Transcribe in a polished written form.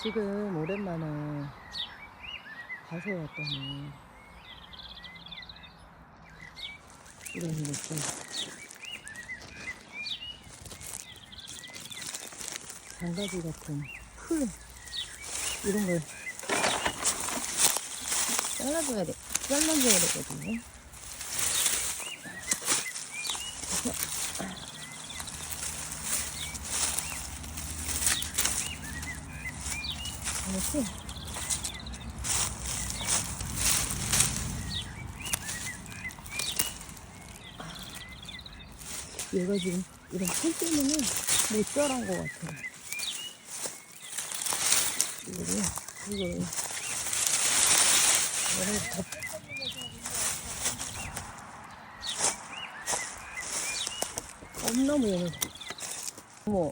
지금 오랜만에 밭에 왔더니 이런 느낌. 장가지 같은 풀 이런 걸 잘라줘야 되거든요. 이렇게 얘가 지금 이런 풀 때문에 못 자란 것 같아요. 이거를 엄나무 얘는 어머